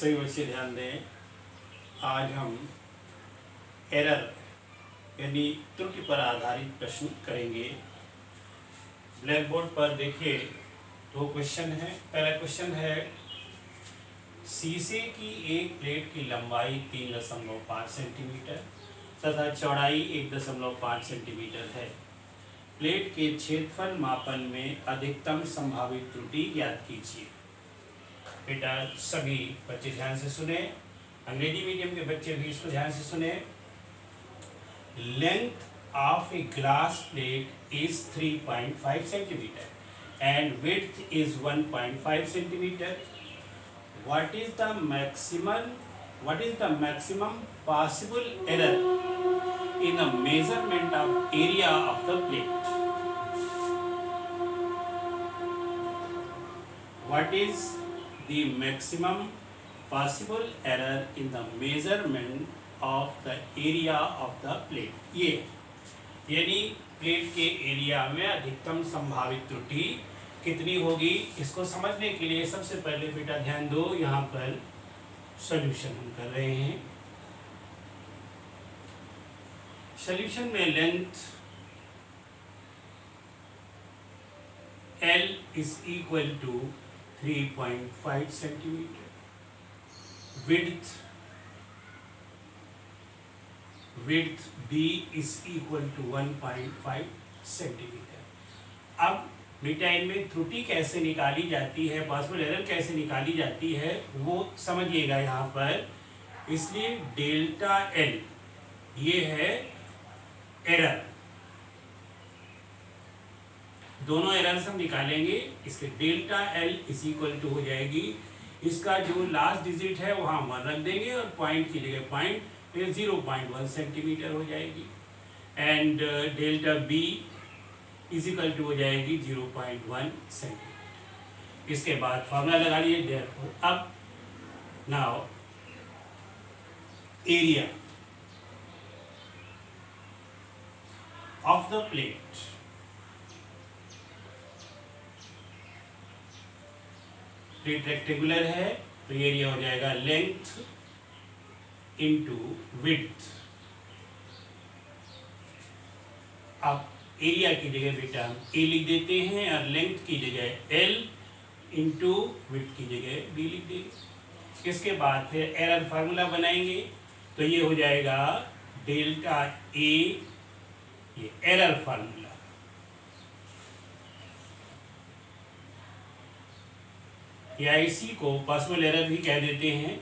सभी बच्चे ध्यान दें। आज हम एरर यानी त्रुटि पर आधारित प्रश्न करेंगे। ब्लैक बोर्ड पर देखिए, दो क्वेश्चन है। पहला क्वेश्चन है, शीशे की एक प्लेट की लंबाई 3.5 सेंटीमीटर तथा चौड़ाई 1.5 सेंटीमीटर है। प्लेट के क्षेत्रफल मापन में अधिकतम संभावित त्रुटि ज्ञात कीजिए। बेटा सभी बच्चे ध्यान से सुने, अंग्रेजी मीडियम के बच्चे भी इसको ध्यान से सुने। Length of a glass plate is 3.5 centimetre and width is 1.5 centimetre. What is the maximum possible error in the measurement of area of the plate? What is the maximum possible error in the measurement of the area of the plate? ये यानी plate के area में अधिकतम संभावित त्रुटि कितनी होगी, इसको समझने के लिए सबसे पहले बेटा ध्यान दो, यहाँ पर सॉल्यूशन हम कर रहे हैं। सॉल्यूशन में length L is equal to 3.5 centimetre, width B is equal to 1.5 centimetre. अब बेटा इनमें त्रुटि कैसे निकाली जाती है, पॉसिबल एरर कैसे निकाली जाती है वो समझिएगा यहाँ पर। इसलिए डेल्टा L ये है एरर, दोनों एरर्स हम निकालेंगे। इसके delta L is equal to हो जाएगी, इसका जो लास्ट डिजिट है वहाँ 1 रख देंगे और पॉइंट की जगह पॉइंट, फिर 0.1 सेंटीमीटर हो जाएगी। And delta B is equal to हो जाएगी 0.1 सेंटीमीटर। इसके बाद फॉर्मूला लगा लिए देयरफॉर। अब now area of the plate, plate rectangular है तो एरिया हो जाएगा लेंथ इंटू विड्थ। अब एरिया की जगह बेटा हम A लिख देते हैं और लेंथ की जगह L इंटू विड्थ की जगह B लिख देंगे। इसके बाद फिर एरर फार्मूला बनाएंगे तो ये हो जाएगा डेल्टा A, ये एरर फार्मूला, या इसी को पॉसिबल एरर भी कह देते हैं।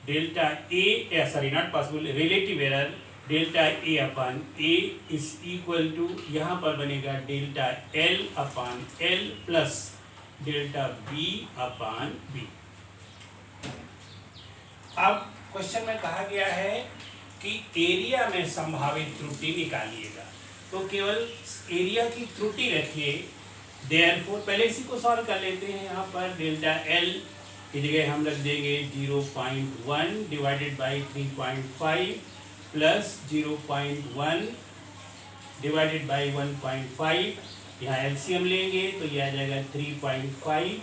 डेल्टा A या sorry not possible, relative error delta A upon A is equal to, यहाँ पर बनेगा delta L upon L plus delta B upon B। अब क्वेश्चन में कहा गया है कि एरिया में संभावित त्रुटि निकालिएगा, तो केवल एरिया की त्रुटि रखिए। देयरफॉर पहले इसी को सॉल्व कर लेते हैं। यहाँ पर डेल्टा L की जगह हम रख देंगे 0.1 divided by 3.5 plus 0.1 divided by 1.5। यहाँ एलसीएम लेंगे तो ये आ जाएगा 3.5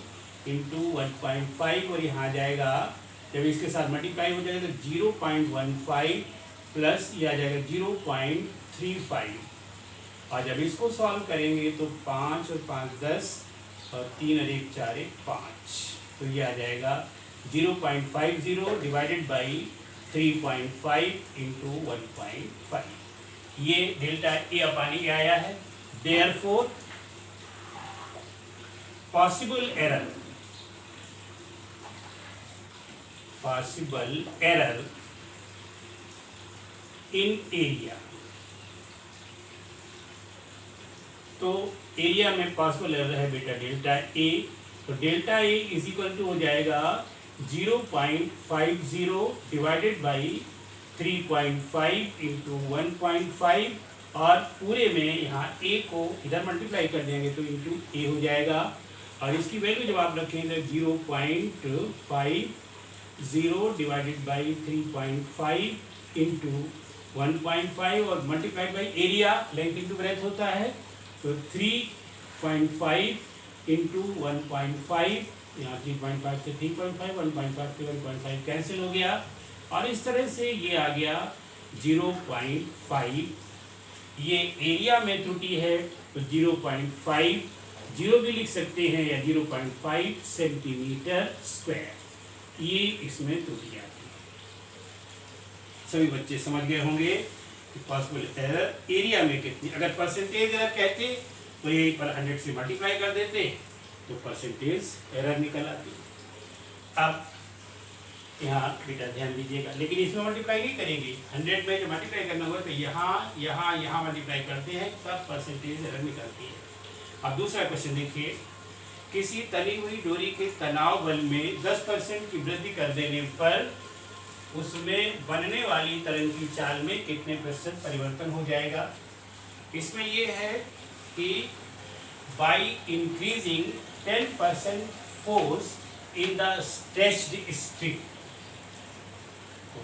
इंटू 1.5 और यहाँ आ जाएगा, जब इसके साथ मल्टीप्लाई हो जाएगा तो 0.15 प्लस ये आ जाएगा 0.35। और जब इसको सॉल्व करेंगे तो 5 और 5 10 और 3 और 1 4 1 5, तो ये आ जाएगा 0.50 डिवाइडेड बाई 3.5 इंटू 1.5। ये डेल्टा A अपान A आया है। Therefore possible error in area, तो एरिया में पॉसिबल एरर है बेटा डेल्टा A, तो delta A is equal to हो जाएगा 0.50 डिवाइडेड बाई 3.5 इंटू 1.5 और पूरे में यहाँ A को इधर मल्टीप्लाई कर देंगे तो इंटू A हो जाएगा। और इसकी वैल्यू जब आप रखेंगे 0.50 डिवाइडेड बाई 3.5 इंटू 1.5 और multiply by area, length into breadth होता है, तो 3.5 इंटू 1.5 यहाँ 3.5 से 3.5, 1.5 से 1.5 कैंसिल हो गया, और इस तरह से ये आ गया 0.5। ये एरिया में त्रुटि है तो 0.5 जीरो भी लिख सकते हैं, या 0.5 सेंटीमीटर स्क्वायर, ये इसमें त्रुटि आती है। सभी बच्चे समझ गए होंगे कि पॉसिबल एरर एरिया में कितनी। अगर परसेंटेज एरर कहते तो यही पर 100 से मल्टीप्लाई कर देते तो परसेंटेज एरर निकल आती। अब यहाँ बेटा ध्यान दीजिएगा, लेकिन इसमें मल्टीप्लाई नहीं करेंगे, 100 में जो मल्टीप्लाई करना होगा तो यहाँ मल्टीप्लाई करते हैं, तब परसेंटेज एरर निकलती है। अब दूसरा क्वेश्चन देखिए, किसी तली हुई डोरी के तनाव बल में 10% की वृद्धि कर देने पर उसमें बनने वाली तरंग की चाल में कितने प्रतिशत परिवर्तन हो जाएगा। इसमें यह है कि by increasing 10% force in the stretched string,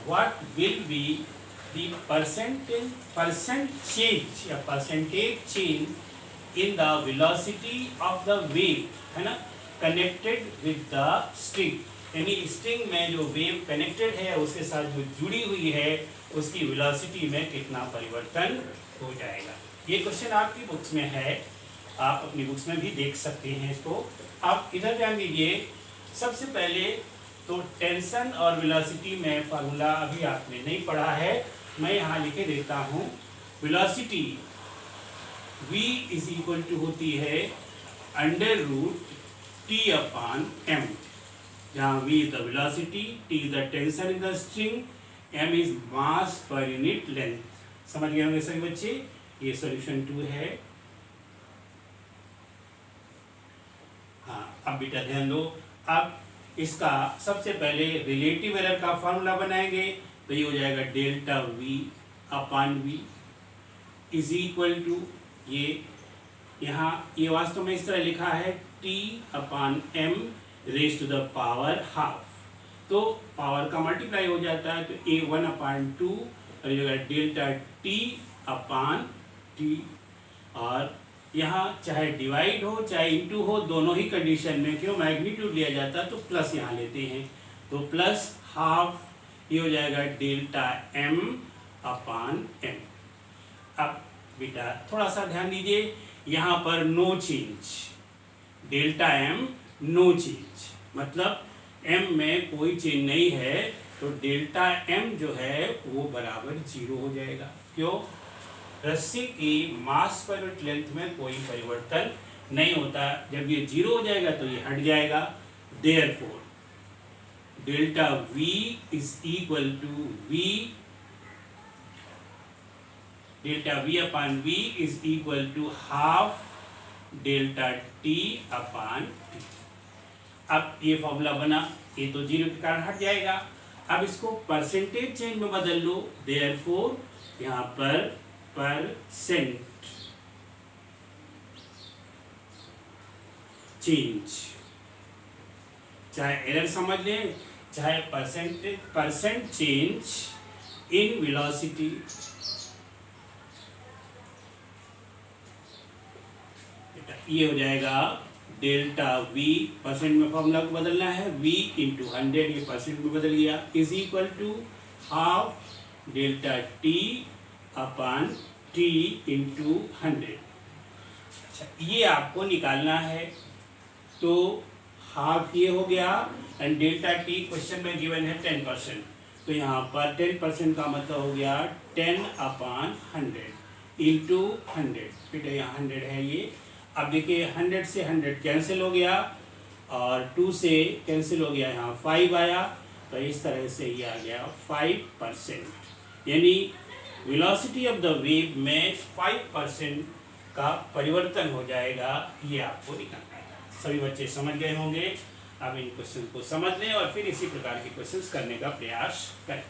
what will be the percentage change in the velocity of the wave, है ना, connected with the string, यानी स्ट्रिंग में जो वेव कनेक्टेड है उसके साथ जो जुड़ी हुई है उसकी वेलोसिटी में कितना परिवर्तन हो जाएगा। ये क्वेश्चन आपकी बुक्स में है, आप अपनी बुक्स में भी देख सकते हैं इसको। आप इधर ध्यान दीजिए, सबसे पहले तो टेंशन और वेलोसिटी में फार्मूला अभी आपने नहीं पढ़ा है, मैं यहाँ लिखे देता हूँ। Velocity v is equal to होती है √T/m, जहाँ v is the velocity, t is the tension in the string, m is mass per unit length. समझ गए होंगे सभी बच्चे, ये सॉल्यूशन 2 है। हाँ, अब बेटा ध्यान दो, अब इसका सबसे पहले रिलेटिव एरर का फॉर्मूला बनाएंगे, तो ये हो जाएगा delta v/v is equal to, ये यहाँ ये वास्तव में इस तरह लिखा है T/m raise to the power half, तो पावर का मल्टीप्लाई हो जाता है, तो a 1/2 और ये डेल्टा T/t, और यहाँ चाहे डिवाइड हो चाहे इनटू हो, दोनों ही कंडीशन में क्यों मैग्नीट्यूड लिया जाता है तो प्लस यहाँ लेते हैं, तो प्लस हाफ, ये हो जाएगा डेल्टा m/m। अब बेटा थोड़ा सा ध्यान दीजिए, यहाँ पर no change, delta m no change, मतलब m में कोई चेंज नहीं है, तो डेल्टा m जो है वो बराबर 0 हो जाएगा। क्यों? रस्सी की मास पर यूनिट लेंथ में कोई परिवर्तन नहीं होता, जब ये 0 हो जाएगा तो ये हट जाएगा। Therefore delta v is equal to delta v/v is equal to half delta t/t। अब ये फॉर्मूला बना, ये तो 0 के कारण हट जाएगा। अब इसको परसेंटेज चेंज में बदल लो, देयरफॉर यहाँ पर परसेंट चेंज, चाहे एरर समझ लें चाहे परसेंट चेंज इन वेलोसिटी, ये हो जाएगा डेल्टा v, परसेंट में फॉर्मूला को बदलना है, v इंटू 100, ये परसेंट में बदल गया, is equal to half delta t/t into 100। अच्छा, ये आपको निकालना है, तो हाफ ये हो गया, एंड डेल्टा t क्वेश्चन में गिवन है 10%, तो यहाँ पर 10% का मतलब हो गया 10/100 इंटू 100, फिर यहाँ 100 है ये। अब देखिए 100 से 100 कैंसिल हो गया, और 2 से कैंसिल हो गया, यहाँ 5 आया, तो इस तरह से ये आ गया 5%, यानी वेलोसिटी ऑफ द वेव में 5% का परिवर्तन हो जाएगा, ये आपको निकालना है। सभी बच्चे समझ गए होंगे। अब इन क्वेश्चन को समझ लें और फिर इसी प्रकार के क्वेश्चंस करने का प्रयास करें।